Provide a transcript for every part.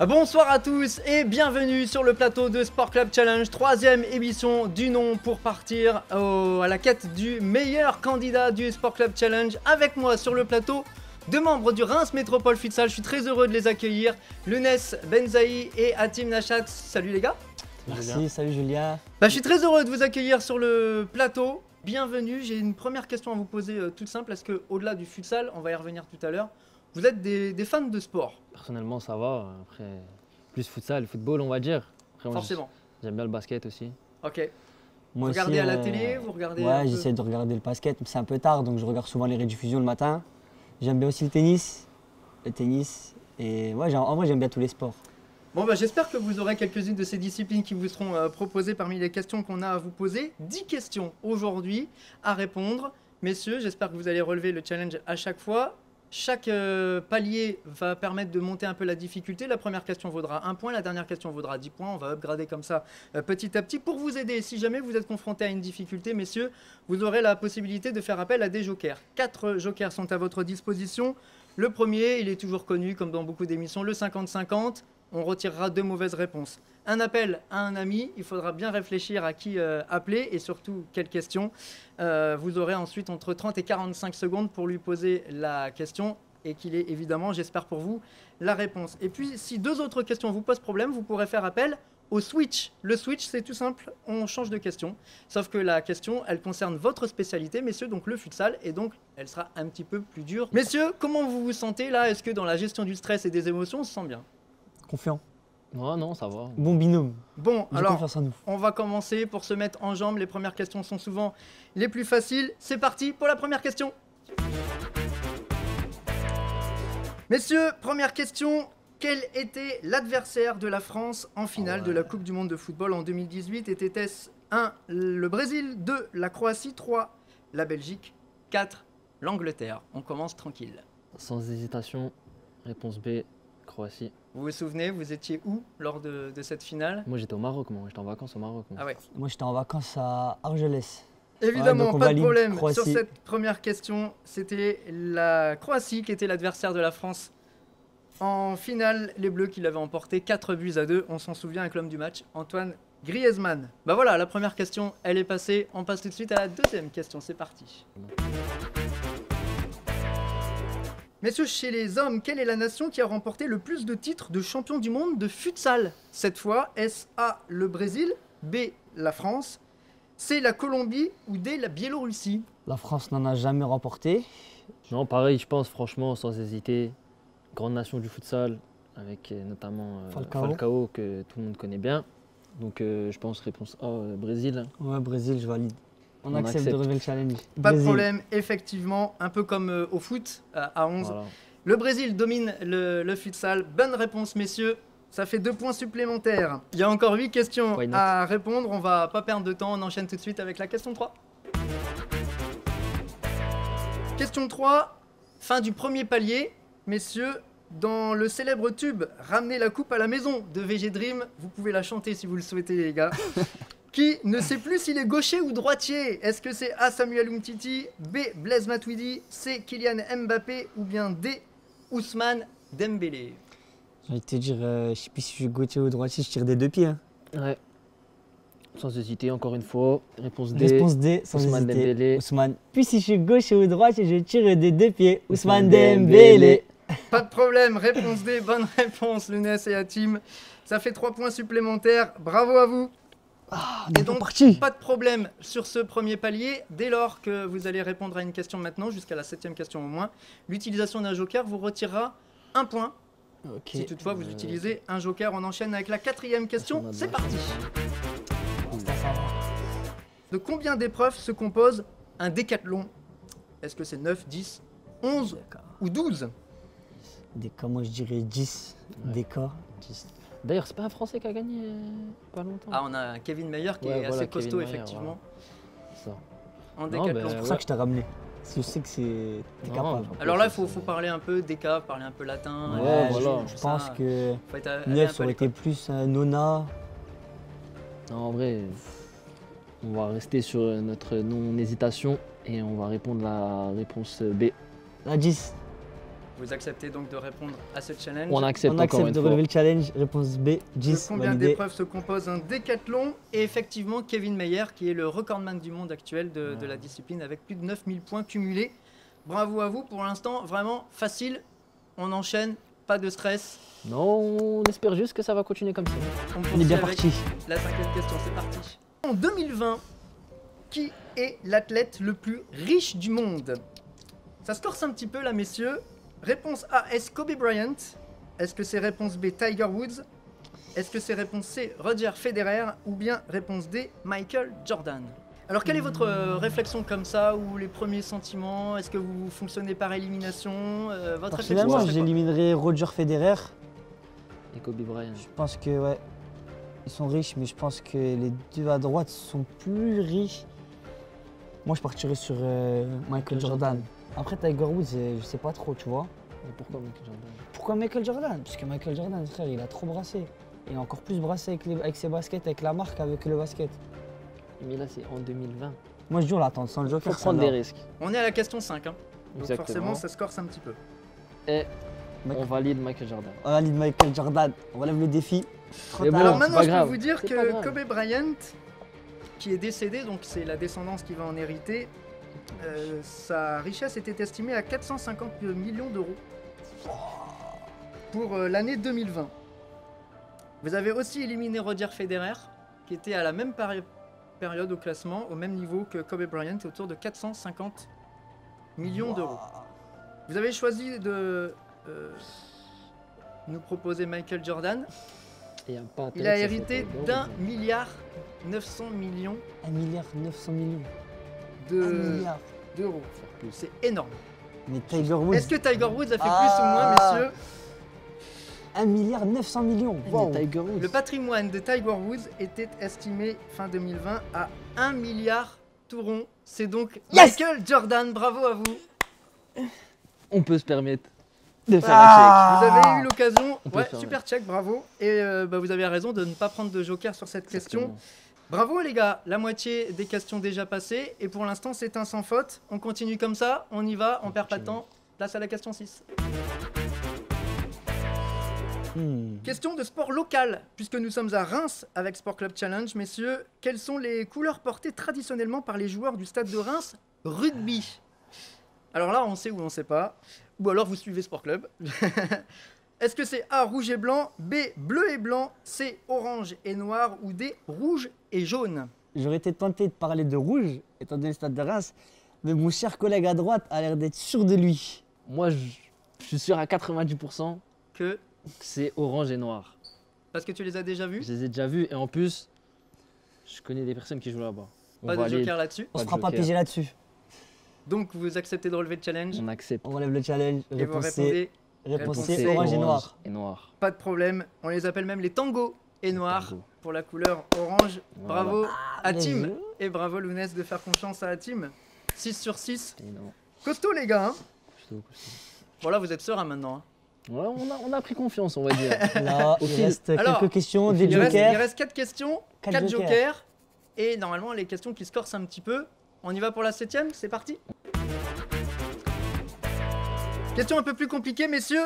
Bonsoir à tous et bienvenue sur le plateau de Sport Club Challenge, troisième émission du nom pour partir à la quête du meilleur candidat du Sport Club Challenge. Avec moi sur le plateau, deux membres du Reims Métropole Futsal, je suis très heureux de les accueillir, Younes Benzaï et Hatim Nachat. Salut les gars. Merci, salut Julia. Je suis très heureux de vous accueillir sur le plateau. Bienvenue, j'ai une première question à vous poser toute simple. Est-ce que au-delà du futsal, on va y revenir tout à l'heure, vous êtes des fans de sport? Personnellement, ça va. Après, plus futsal, football, on va dire. Après, moi, Forcément. J'aime bien le basket aussi. Ok. Moi Vous regardez aussi, à la télé, vous regardez Ouais, j'essaie de regarder le basket, mais c'est un peu tard, donc je regarde souvent les rediffusions le matin. J'aime bien aussi le tennis. Et ouais, en vrai, j'aime bien tous les sports. Bon, j'espère que vous aurez quelques-unes de ces disciplines qui vous seront proposées parmi les questions qu'on a à vous poser. 10 questions aujourd'hui à répondre. Messieurs, j'espère que vous allez relever le challenge à chaque fois. Chaque palier va permettre de monter un peu la difficulté. La première question vaudra 1 point, la dernière question vaudra 10 points. On va upgrader comme ça petit à petit pour vous aider. Si jamais vous êtes confronté à une difficulté, messieurs, vous aurez la possibilité de faire appel à des jokers. 4 jokers sont à votre disposition. Le premier, il est toujours connu comme dans beaucoup d'émissions, le 50-50. On retirera 2 mauvaises réponses. Un appel à un ami, il faudra bien réfléchir à qui appeler et surtout quelle question. Vous aurez ensuite entre 30 et 45 secondes pour lui poser la question et qu'il ait évidemment, j'espère pour vous, la réponse. Et puis si 2 autres questions vous posent problème, vous pourrez faire appel au switch. Le switch, c'est tout simple, on change de question. Sauf que la question, elle concerne votre spécialité, messieurs, donc le futsal, et donc elle sera un petit peu plus dure. Messieurs, comment vous vous sentez là? Est-ce que dans la gestion du stress et des émotions, on se sent bien? Confiant. Non, non, ça va. Bon binôme. Bon, J'ai alors, confiance en nous. on va commencer pour se mettre en jambes. Les premières questions sont souvent les plus faciles. C'est parti pour la première question. Messieurs, première question. Quel était l'adversaire de la France en finale de la Coupe du Monde de football en 2018? Était-ce 1, le Brésil, 2, la Croatie, 3, la Belgique, 4, l'Angleterre? On commence tranquille. Sans hésitation, réponse B, Croatie. Vous vous souvenez, vous étiez où lors de cette finale? Moi, j'étais au Maroc, moi. J'étais en vacances au Maroc. Moi. Ah ouais. Moi, j'étais en vacances à Argelès. Évidemment, donc on pas de valide problème. Croatie. Sur cette première question, c'était la Croatie qui était l'adversaire de la France. En finale, les Bleus qui l'avaient emporté 4-2. On s'en souvient avec l'homme du match, Antoine Griezmann. Voilà, la première question, elle est passée. On passe tout de suite à la deuxième question. C'est parti. Messieurs, chez les hommes, quelle est la nation qui a remporté le plus de titres de champion du monde de futsal? Cette fois, est-ce A, le Brésil, B, la France, C, la Colombie ou D, la Biélorussie? La France n'en a jamais remporté. Non, pareil, je pense, franchement, sans hésiter. Grande nation du futsal, avec notamment Falcao, que tout le monde connaît bien. Donc, je pense réponse A, Brésil. Ouais, Brésil, je valide. On accepte de relever le challenge. Pas de Brésil. problème, effectivement, un peu comme au foot, à 11. Voilà. Le Brésil domine le futsal. Bonne réponse, messieurs. Ça fait 2 points supplémentaires. Il y a encore 8 questions à répondre. On va pas perdre de temps. On enchaîne tout de suite avec la question 3. Question 3. Fin du premier palier. Messieurs, dans le célèbre tube « Ramenez la coupe à la maison » de VG Dream, vous pouvez la chanter si vous le souhaitez, les gars. Qui ne sait plus s'il est gaucher ou droitier? Est-ce que c'est A, Samuel Umtiti, B, Blaise Matuidi, C, Kylian Mbappé ou bien D, Ousmane Dembélé? J'ai envie de te dire, je sais plus si je suis gaucher ou droitier, je tire des 2 pieds. Hein. Ouais. Sans hésiter, encore une fois. Réponse D. Réponse D, sans Ousmane hésiter. Dembélé. Ousmane. Puis si je suis gaucher ou droitier, je tire des 2 pieds. Ousmane Dembélé. Pas de problème, réponse D, bonne réponse, Younes et Hatim. Ça fait 3 points supplémentaires, bravo à vous. Et donc, pas de problème sur ce premier palier, dès lors que vous allez répondre à une question maintenant, jusqu'à la 7e question au moins, l'utilisation d'un joker vous retirera 1 point. Okay. Si toutefois vous utilisez un joker, on enchaîne avec la 4e question, c'est parti. De combien d'épreuves se compose un décathlon? Est-ce que c'est 9, 10, 11 ou 12? Des cas, moi je dirais 10. Ouais. Des cas. 10. D'ailleurs, c'est pas un Français qui a gagné pas longtemps. Ah, on a Kevin Meyer qui est assez costaud, Kevin Meyer, effectivement. Voilà. En Non, décathlon. C'est pour ça que je t'ai ramené. Parce que je sais que t'es capable. Alors là, il faut parler un peu déca, parler un peu latin. Ouais, voilà. Je pense que Faut être allé un 9 peu ça à aurait été l'école. plus Nona. Non, en vrai, on va rester sur notre non-hésitation et on va répondre la réponse B. La 10. Vous acceptez donc de répondre à ce challenge. On accepte encore une de fois. relever le challenge. Réponse B, 10. De combien validé. d'épreuves se compose un décathlon? Et effectivement, Kevin Mayer, qui est le recordman du monde actuel de la discipline, avec plus de 9000 points cumulés. Bravo à vous, pour l'instant, vraiment facile. On enchaîne, pas de stress. Non, on espère juste que ça va continuer comme ça. On est poursuit bien avec parti. La 5e question, c'est parti. En 2020, qui est l'athlète le plus riche du monde? Ça se corse un petit peu là, messieurs. Réponse A, est-ce Kobe Bryant? Est-ce que c'est réponse B, Tiger Woods? Est-ce que c'est réponse C, Roger Federer? Ou bien réponse D, Michael Jordan? Alors quelle est votre réflexion comme ça, ou les premiers sentiments? Est-ce que vous fonctionnez par élimination? Votre Personnellement, réflexion, c'est quoi? j'éliminerai Roger Federer. Et Kobe Bryant. Je pense que, ouais, ils sont riches, mais je pense que les deux à droite sont plus riches. Moi, je partirais sur Michael Jordan. Après, Tiger Woods, je sais pas trop, tu vois. Mais pourquoi Michael Jordan? Pourquoi Michael Jordan? Parce que Michael Jordan, frère, il a trop brassé. Il a encore plus brassé avec ses baskets, avec la marque, avec le basket. Mais là, c'est en 2020. Moi, je dis, on l'attend sans le Il faut joker. prendre des risques. On est à la question 5, hein. Donc Exactement. forcément, ça se corse un petit peu. Et on valide Michael Jordan. On valide Michael Jordan. On relève le défi. Mais bon, Alors c'est maintenant, pas je peux grave. vous dire C'est pas que grave. Kobe Bryant, qui est décédé, donc c'est la descendance qui va en hériter, sa richesse était estimée à 450 millions d'euros pour l'année 2020. Vous avez aussi éliminé Roger Federer, qui était à la même période au classement, au même niveau que Kobe Bryant, autour de 450 millions d'euros. Vous avez choisi de nous proposer Michael Jordan. Et un pas Il a hérité d'1,9 milliard millions 1,9 milliard. 1 de- milliard. d'euros. C'est énorme. Mais Tiger Woods, Est-ce que Tiger Woods a fait plus ou moins, messieurs? 1 milliard 900 millions. Wow. Tiger Woods. Le patrimoine de Tiger Woods était estimé fin 2020 à 1 milliard tout rond. C'est donc Yes. Michael Jordan. Bravo à vous. On peut se permettre de faire Vous avez eu l'occasion. On peut Ouais, faire, super check, bravo. Et vous avez raison de ne pas prendre de joker sur cette un check. question. Exactement. Bravo les gars, la moitié des questions déjà passées. Et pour l'instant, c'est un sans faute. On continue comme ça, on y va, on perd pas de temps. Place à la question 6. Question de sport local, puisque nous sommes à Reims avec Sport Club Challenge. Messieurs, quelles sont les couleurs portées traditionnellement par les joueurs du stade de Reims rugby? Alors là, on sait ou on sait pas. Ou alors vous suivez Sport Club. Est-ce que c'est A, rouge et blanc, B, bleu et blanc, C, orange et noir, ou D, rouge et jaune? J'aurais été tenté de parler de rouge, étant donné le stade de Reims, mais mon cher collègue à droite a l'air d'être sûr de lui. Moi, je suis sûr à 90% Que que c'est orange et noir. Parce que tu les as déjà vus? Je les ai déjà vus et en plus, je connais des personnes qui jouent là-bas. On Pas de valide. joker là-dessus. On Pas se de fera pas joker. piéger là-dessus. Donc vous acceptez de relever le challenge. On accepte. On relève le challenge. Et vous Réponse C. répondez Réponse réponse C, C, orange et noir. Et noir. pas de problème. On les appelle même les tangos et noirs Tango. pour la couleur orange. Voilà. Bravo à bien Tim. joué. Et bravo Lounès de faire confiance à la team. 6 sur 6. Et non. Costaud les gars. Hein. Costaud, costaud. Voilà, vous êtes serein maintenant. Hein. Ouais, on a pris confiance, on va dire. Là, Au il fil. reste Alors, quelques questions, des Il reste jokers. 4 questions, Quatre 4 jokers. jokers. Et normalement, les questions qui se corsent un petit peu. On y va pour la 7ème, c'est parti. Question un peu plus compliquée, messieurs.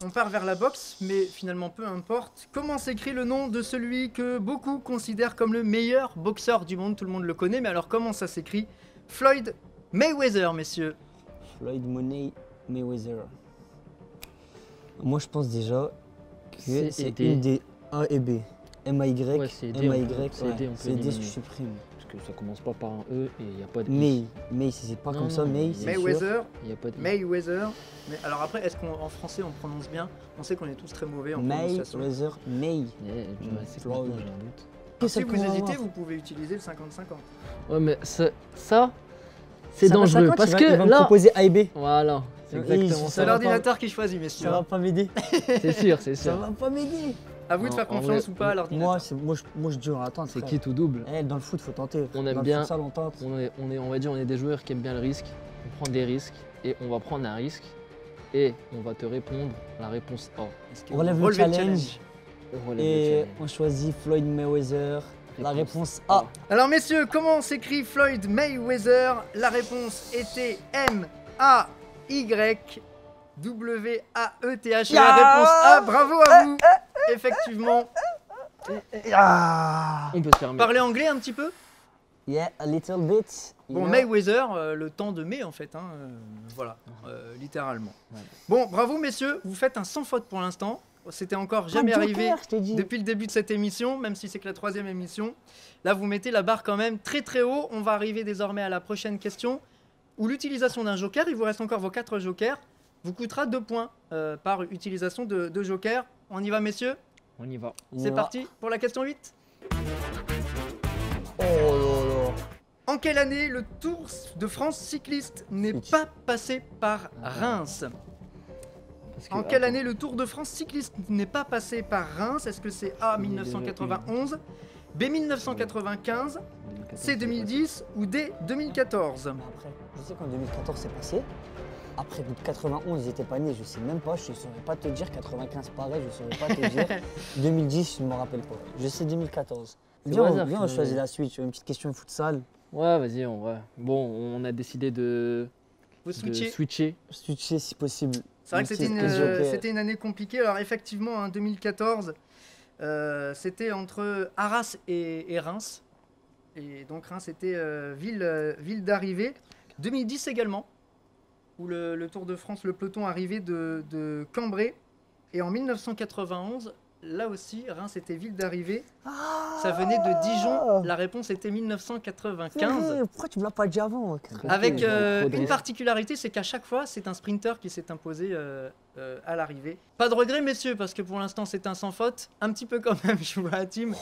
On part vers la boxe, mais finalement peu importe. Comment s'écrit le nom de celui que beaucoup considèrent comme le meilleur boxeur du monde? Tout le monde le connaît, mais alors comment ça s'écrit? Floyd Mayweather, messieurs. Floyd Money Mayweather. Moi, je pense déjà que C'est c'est D. une des A et B. M-A-Y, Ouais, c'est D, M-A-Y, c'est D, on peut c'est D, éliminer. je supprime. Parce que ça commence pas par un E et il n'y a pas de May, si c'est pas Non, comme ça, non, May, mais c'est sûr. Mayweather, Il n'y a pas de Mayweather. Mais alors après, est-ce qu'en français on prononce bien? On sait qu'on est tous très mauvais en prononciation. Mayweather, May. C'est Floyd. maintenant, j'ai un doute. Si vous qu'on va hésitez, avoir. vous pouvez utiliser le 50-50. Ouais, mais ça c'est Ça va, dangereux 50, parce il va que me là. proposer A et B. Voilà, c'est Oui, exactement ça C'est ça. va l'ordinateur qui choisit, messieurs. Ça va pas m'aider. C'est sûr, c'est Ça sûr. va pas m'aider. À vous de Non, faire en confiance vrai, ou pas à l'ordinateur. Moi, je dis, on attend. C'est qui tout double. Dans le foot, faut tenter. On aime Dans bien. Le futsal, on tente. On va dire, on est des joueurs qui aiment bien le risque. On prend des risques et on va prendre un risque et on va te répondre la réponse A. Est-ce que On vous relève le relevez challenge. On relève le Et challenge. on choisit Floyd Mayweather. La réponse A. Alors messieurs, comment s'écrit Floyd Mayweather? La réponse était M-A-Y. W-A-E-T-H. La réponse A, bravo à vous. Effectivement. On peut se permettre. Parlez anglais un petit peu? Yeah, a little bit. Bon, Mayweather, le temps de mai en fait, hein, voilà, littéralement. Ouais. Bon, bravo messieurs, vous faites un sans faute pour l'instant. C'était encore jamais arrivé depuis le début de cette émission, même si c'est que la 3e émission. Là, vous mettez la barre quand même très très haut. On va arriver désormais à la prochaine question, où l'utilisation d'un joker, il vous reste encore vos 4 jokers, vous coûtera 2 points par utilisation de joker. On y va messieurs? On y va. C'est parti pour la question 8. Oh là là. En quelle année le Tour de France cycliste n'est pas passé par Reims? En quelle année le Tour de France cycliste n'est pas passé par Reims? Est-ce que c'est A 1991, B 1995, C 2010 ou D 2014? Après, je sais qu'en 2014 c'est passé. Après 91, ils étaient pas nés, je sais même pas, je saurais pas te dire. 95 pareil, je saurais pas te dire. 2010, je me rappelle pas. Je sais 2014. Viens, on choisit la suite, une petite question de futsal. Ouais, vas-y, en vrai. Bon, on a décidé de switcher. Switcher si possible. C'est vrai que c'était une année compliquée. Alors effectivement, en 2014, c'était entre Arras et Reims. Et donc Reims était ville d'arrivée. 2010 également, où le Tour de France, le peloton arrivait de Cambrai. Et en 1991, là aussi, Reims était ville d'arrivée. Ça venait de Dijon. La réponse était 1995. Pourquoi tu me l'as pas dit avant? Avec une particularité, c'est qu'à chaque fois, c'est un sprinter qui s'est imposé à l'arrivée. Pas de regret, messieurs, parce que pour l'instant, c'est un sans faute. Un petit peu quand même, je vois la team.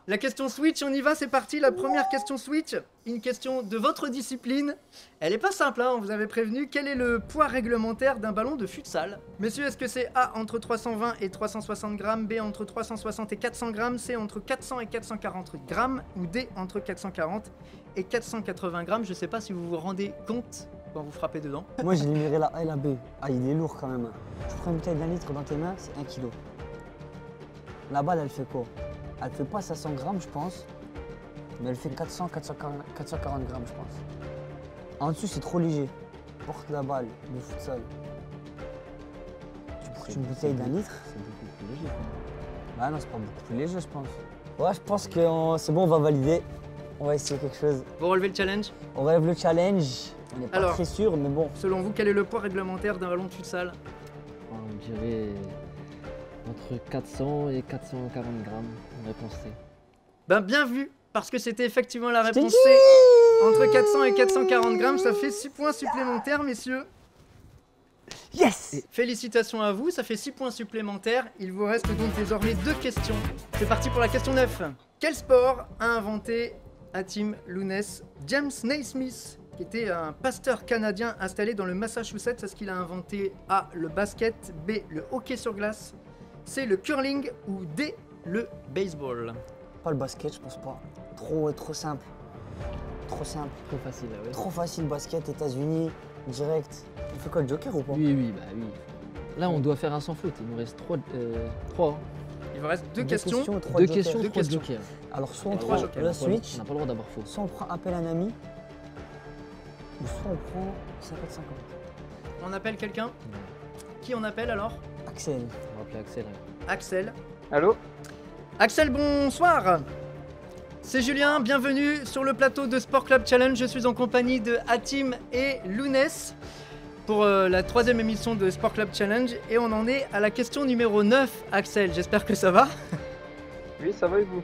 La question Switch, on y va, c'est parti. La première question Switch, une question de votre discipline. Elle est pas simple, hein, on vous avait prévenu. Quel est le poids réglementaire d'un ballon de futsal? Messieurs, est-ce que c'est A entre 320 et 360 grammes, B entre 360 et 400 grammes, C entre 400 et 440 grammes, ou D entre 440 et 480 grammes? Je sais pas si vous vous rendez compte quand vous frappez dedans. Moi, j'ai éliméré la A et la B. Ah, il est lourd quand même. Tu prends une bouteille d'1 litre dans tes mains, c'est 1 kg. La balle, elle fait quoi? Elle fait pas 500 grammes, je pense. Mais elle fait 440 grammes, je pense. En dessous, c'est trop léger. Porte la balle, le futsal. Tu prends une bouteille d'1 litre. C'est beaucoup plus léger. Bah non, c'est pas beaucoup plus léger, je pense. Ouais, je pense que c'est bon, on va valider. On va essayer quelque chose. Vous relevez le challenge? On relève le challenge. On n'est pas très sûr, mais bon. Selon vous, quel est le poids réglementaire d'un ballon de futsal? On dirait entre 400 et 440 grammes. Réponse C. Ben bien vu, parce que c'était effectivement la réponse C. Entre 400 et 440 grammes, ça fait 6 points supplémentaires, messieurs. Yes! Félicitations à vous, ça fait 6 points supplémentaires. Il vous reste donc désormais 2 questions. C'est parti pour la question 9. Quel sport a inventé Hatim Lounès James Naismith, qui était un pasteur canadien installé dans le Massachusetts? Est-ce qu'il a inventé A, le basket, B, le hockey sur glace, C, le curling ou D, le baseball? Pas le basket, je pense pas. Trop simple. Trop simple. Trop facile, ouais. Trop facile, basket, États-Unis, direct. On fait quoi, le joker ou pas? Oui, bah oui. Là, on doit faire un sans faute. Il nous reste 3. Il vous reste 2 questions. 2 questions, 3 questions. jokers. Alors, soit on trois prend jokers. le switch, On n'a pas le droit d'avoir faux. soit on prend appel un ami, ou soit on prend 50-50. On appelle quelqu'un? Qui on appelle alors? Axel. On va appeler Axel. Axel. Allô? Axel, bonsoir. C'est Julien, bienvenue sur le plateau de Sport Club Challenge. Je suis en compagnie de Hatim et Lounès pour la 3e émission de Sport Club Challenge. Et on en est à la question numéro 9, Axel. J'espère que ça va. Oui, ça va et vous?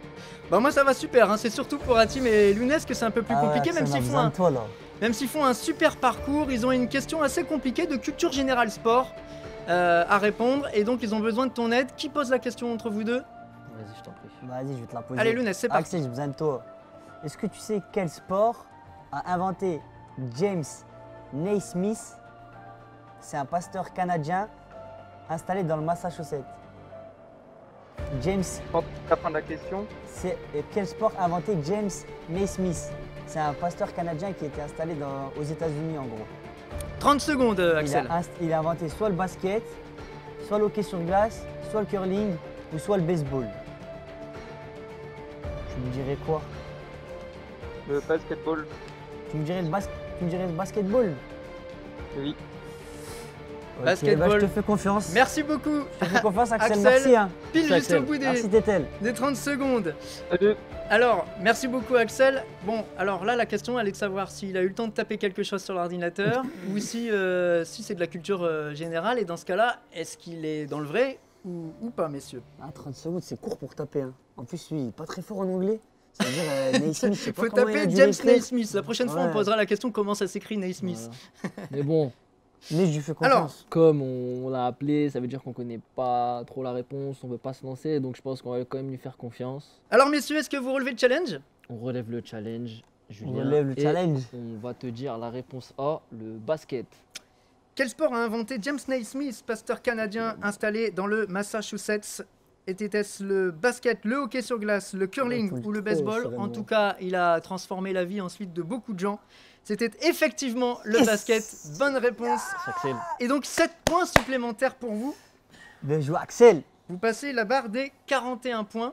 Bah moi ça va super, hein. C'est surtout pour Hatim et Lounès que c'est un peu plus compliqué, Axel, même s'ils font un super parcours. Ils ont une question assez compliquée de culture générale sport à répondre. Et donc ils ont besoin de ton aide. Qui pose la question entre vous deux? Vas-y, je t'en prie. Vas-y, je vais te la poser. Allez Lounès, c'est parti. Axel, j'ai besoin de toi. Est-ce que tu sais quel sport a inventé James Naismith? C'est un pasteur canadien installé dans le Massachusetts. James, La fin de la question. c'est quel sport a inventé James Naismith? C'est un pasteur canadien qui était installé aux États-Unis en gros. 30 secondes, Axel. Il a inventé soit le basket, soit le hockey sur glace, soit le curling ou soit le baseball. Tu me dirais quoi? Le basketball. Tu me dirais le basketball? Oui. Basketball. Je te fais confiance. Merci beaucoup. Je te fais confiance, Axel. Axel. Merci. Hein. Pile C'est juste au Axel. bout Merci, Tétel. des 30 secondes. Salut. Alors, merci beaucoup Axel. Bon, alors là, la question, elle est de savoir s'il a eu le temps de taper quelque chose sur l'ordinateur ou si c'est de la culture générale. Et dans ce cas-là, est-ce qu'il est dans le vrai ou pas, messieurs? Ah, 30 secondes, c'est court pour taper. Hein. En plus, lui, il est pas très fort en anglais. C'est-à-dire, Naismith, je sais pas Faut comment il a taper dû James l'écrire. Naismith. La prochaine fois, on Ouais. posera la question comment ça s'écrit Naismith. Voilà. Mais bon, Mais je lui fais Alors, confiance. comme on l'a appelé, ça veut dire qu'on connaît pas trop la réponse, on veut pas se lancer, donc je pense qu'on va quand même lui faire confiance. Alors, messieurs, est-ce que vous relevez le challenge? On relève le challenge, On Julien. relève le et challenge. On va te dire la réponse A, le basket. Quel sport a inventé James Naismith, pasteur canadien installé dans le Massachusetts? Était-ce le basket, le hockey sur glace, le curling Ouais, ou le trop, baseball? sereinement. En tout cas, il a transformé la vie ensuite de beaucoup de gens. C'était effectivement le Yes. basket. Bonne réponse. Axel. Et donc 7 points supplémentaires pour vous. Bien joué, Axel. Vous passez la barre des 41 points.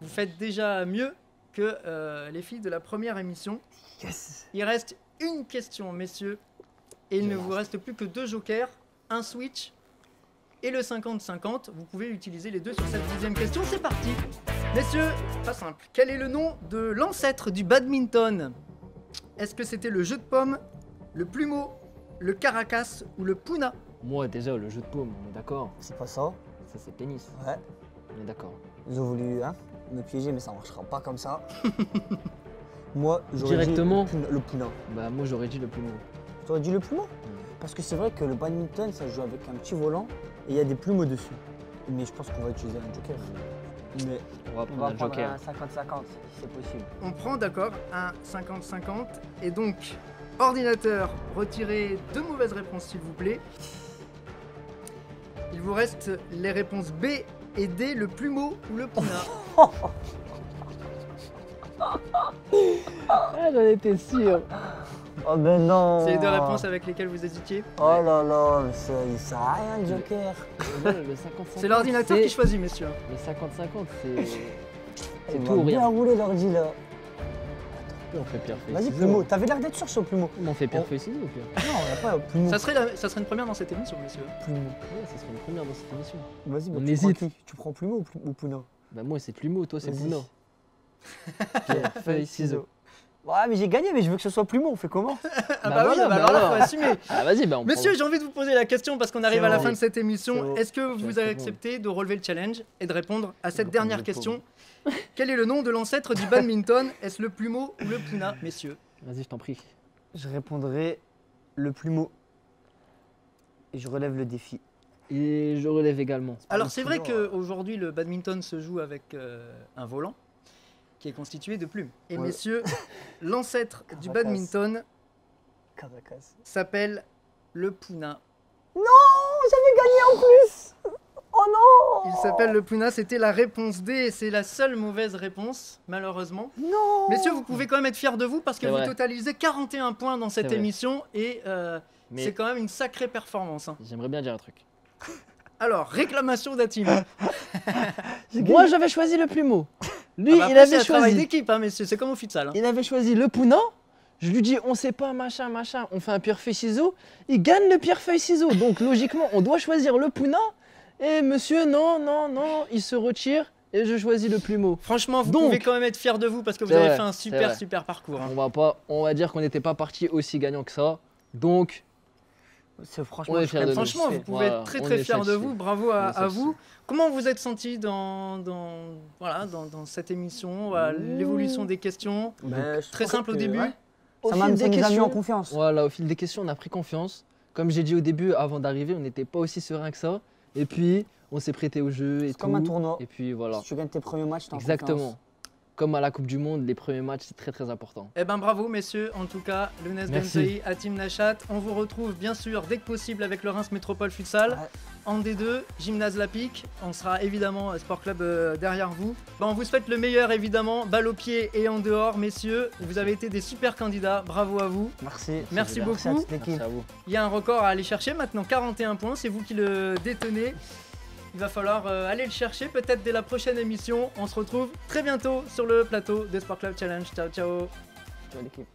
Vous faites déjà mieux que les filles de la première émission. Yes. Il reste une question, messieurs. Et il ne vous reste plus que 2 jokers, un switch et le 50-50. Vous pouvez utiliser les deux sur cette 10e question. C'est parti. Messieurs, pas simple. Quel est le nom de l'ancêtre du badminton? Est-ce que c'était le jeu de paume, le plumeau, le caracas ou le puna? Moi déjà, le jeu de paume, on est d'accord. C'est pas ça. Ça c'est tennis, Ouais. on est d'accord. Ils ont voulu me piéger, mais ça marchera pas comme ça. Moi, j'aurais Directement. dit le poulain. Bah moi j'aurais dit le plumeau. T'aurais dit le plumeau? Parce que c'est vrai que le badminton, ça se joue avec un petit volant et il y a des plumeaux dessus. Mais je pense qu'on va utiliser un joker. Mais On va on prendre va un prendre joker. un 50-50 si c'est possible. On prend d'accord un 50-50. Et donc, ordinateur, retirez 2 mauvaises réponses s'il vous plaît. Il vous reste les réponses B et D, le plumeau ou le puna. Ah j'en étais sûr. Oh ben non. C'est les 2 réponses avec lesquelles vous hésitiez. Oh là là, mais ça, il sert à rien le joker. Le 50-50. C'est l'ordinateur qui choisit, messieurs. Le 50-50 c'est Il tout va ou bien rien. rouler l'ordi là. On fait pierre feuille Vas-y, ciseaux. plumeau. T'avais l'air d'être sûr sur le plumeau. On fait pierre feuille ciseaux au pire. Non, il n'y a pas plumeau. Ça serait une première dans cette émission, messieurs. Plumeau. Ouais, ça serait une première dans cette émission. Vas-y, bah, On tu hésite. prends qui? Tu prends plumeau ou pouna? Bah moi c'est plumeau, toi c'est Vas-y. Pouna. Pierre feuille ciseaux. Ouais, mais j'ai gagné, mais je veux que ce soit plumeau, on fait comment? Ah Bah oui, voilà, bah bah alors là, alors. faut assumer. Ah vas-y bah on Messieurs, prend. j'ai envie de vous poser la question parce qu'on arrive C'est à la bon. fin de cette C'est émission. bon. Est-ce que vous vais avez répondre. accepté de relever le challenge et de répondre à cette va dernière prendre le question? Quel est le nom de l'ancêtre du badminton? Est-ce le plumeau ou le puna, messieurs? Vas-y je t'en prie. Je répondrai le plumeau. Et je relève le défi. Et je relève également. Alors le c'est vrai puna, qu'aujourd'hui le badminton se joue avec un volant qui est constitué de plumes. Et Ouais. messieurs, l'ancêtre du Caracas. badminton Caracas. s'appelle le puna. Non, j'avais gagné en plus. Oh non. Il s'appelle le puna, c'était la réponse D et c'est la seule mauvaise réponse, malheureusement. Non. Messieurs, vous pouvez quand même être fiers de vous parce que C'est vous vrai. totalisez 41 points dans cette C'est vrai. émission et Mais c'est quand même une sacrée performance. hein. j'aimerais bien dire un truc. Alors, réclamation d'Atim. Moi j'avais choisi le plumeau. Lui Ah bah il après, c'est avait un travail choisi. d'équipe, hein, messieurs, c'est comme au futsal. hein. Il avait choisi le Pouna. Je lui dis on sait pas machin machin, on fait un pierre feuille ciseaux. Il gagne le pierre feuille ciseaux. Donc logiquement on doit choisir le Pouna. Et monsieur non non non, il se retire et je choisis le plumeau. Franchement, vous Donc, pouvez quand même être fiers de vous parce que vous c'est avez vrai, fait un c'est super vrai. super parcours. hein. On va dire qu'on n'était pas parti aussi gagnant que ça. Donc C'est franchement. On est je suis fiers quand de même nous. Franchement, vous satisfait. pouvez Voilà, être très on très est fiers de satisfait. vous. Bravo On est à satisfait. vous. Comment vous êtes senti dans cette émission, voilà, l'évolution des questions? Mais je Très trouve simple au que, début. ouais, au Ça fil m'a des mis en questions, confiance. voilà, au fil des questions, on a pris confiance. Comme j'ai dit au début, avant d'arriver, on n'était pas aussi serein que ça. Et puis, on s'est prêté au jeu et C'est comme un tout. tournoi. Et puis voilà. Si tu gagnes tes premiers matchs, t'es en Exactement. confiance. Comme à la Coupe du Monde, les premiers matchs, c'est très très important. Eh ben bravo messieurs, en tout cas, Lounès Merci. Bensaï, Hatim Nachat. On vous retrouve bien sûr dès que possible avec le Reims Métropole Futsal. Ouais. En D2, Gymnase Lapic. On sera évidemment Sport Club derrière vous. Ben, on vous souhaite le meilleur évidemment, balle au pied et en dehors messieurs. Vous avez été des super candidats, bravo à vous. Merci. Merci à beaucoup. toute l'équipe. Merci à vous. Il y a un record à aller chercher maintenant, 41 points, c'est vous qui le détenez. Il va falloir aller le chercher peut-être dès la prochaine émission. On se retrouve très bientôt sur le plateau des Sport Club Challenge. Ciao ciao. Ciao l'équipe.